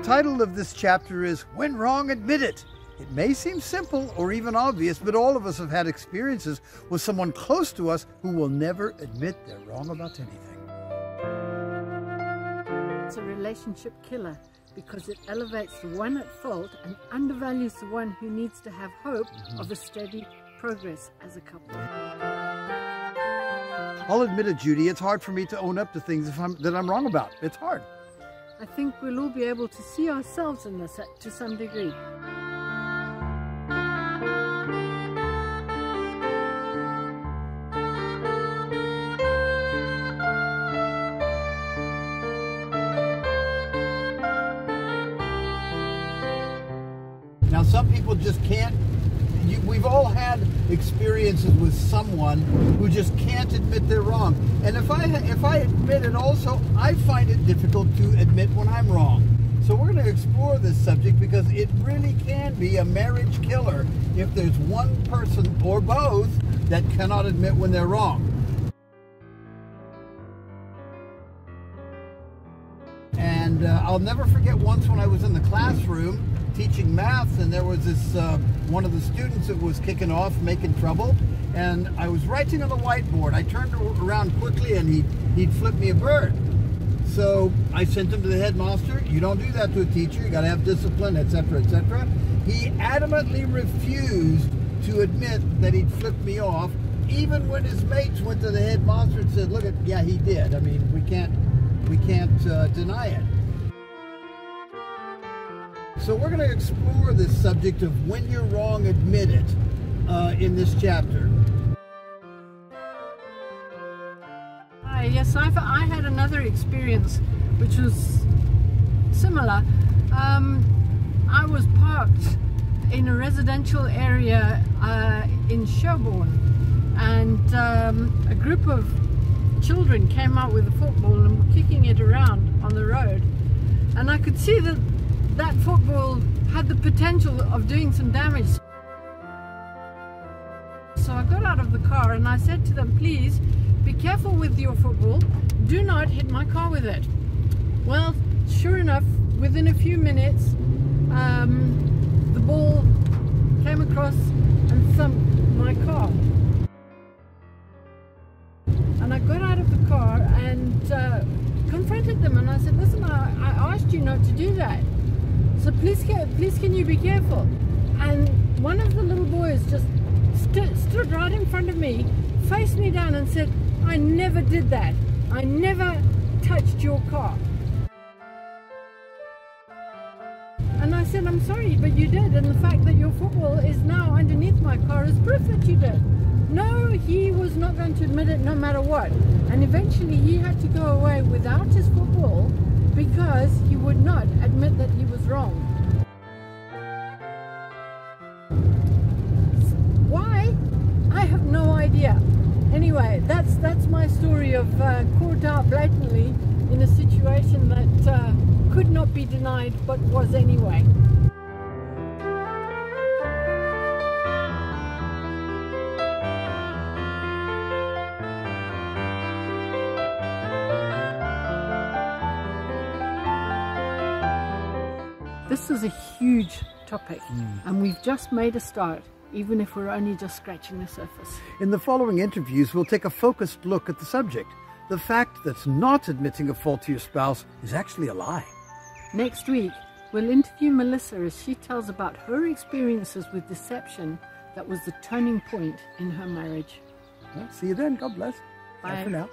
title of this chapter is When Wrong, Admit It. It may seem simple or even obvious, but all of us have had experiences with someone close to us who will never admit they're wrong about anything. It's a relationship killer because it elevates the one at fault and undervalues the one who needs to have hope of a steady progress as a couple. I'll admit it, Judy, it's hard for me to own up to things that I'm wrong about. It's hard. I think we'll all be able to see ourselves in this to some degree. Now, some people just can't. We've all had experiences with someone who just can't admit they're wrong. And if I admit it also, I find it difficult to admit when I'm wrong. So we're going to explore this subject because it really can be a marriage killer if there's one person or both that cannot admit when they're wrong. And I'll never forget once when I was in the classroom teaching math, and there was this one of the students that was kicking off, making trouble, and I was writing on the whiteboard. I turned around quickly and he'd flipped me a bird. So I sent him to the headmaster. You don't do that to a teacher, you got to have discipline, etc., etc. He adamantly refused to admit that he'd flipped me off, even when his mates went to the headmaster and said, look, yeah, he did. I mean, we can't deny it. So we're going to explore this subject of when you're wrong, admit it, in this chapter. Yes, I had another experience which was similar. I was parked in a residential area in Sherborne, and a group of children came out with a football and were kicking it around on the road, and I could see that football had the potential of doing some damage. So I got out of the car and I said to them, please be careful with your football, do not hit my car with it. Well, sure enough, within a few minutes the ball came across and thumped my car. And I got out of the car and confronted them, and I said, listen, I asked you not to do that. So please can you be careful? And one of the little boys just stood right in front of me, faced me down and said, I never did that. I never touched your car. And I said, I'm sorry, but you did. And the fact that your football is now underneath my car is proof that you did. No, he was not going to admit it no matter what. And eventually he had to go away without his football because he would not admit that he was wrong. Why? I have no idea. Anyway, that's my story of caught out blatantly in a situation that could not be denied but was anyway. This is a huge topic, and we've just made a start, even if we're only just scratching the surface. In the following interviews, we'll take a focused look at the subject. The fact that not admitting a fault to your spouse is actually a lie. Next week, we'll interview Melissa as she tells about her experiences with deception that was the turning point in her marriage. Well, see you then. God bless. Bye. Bye for now.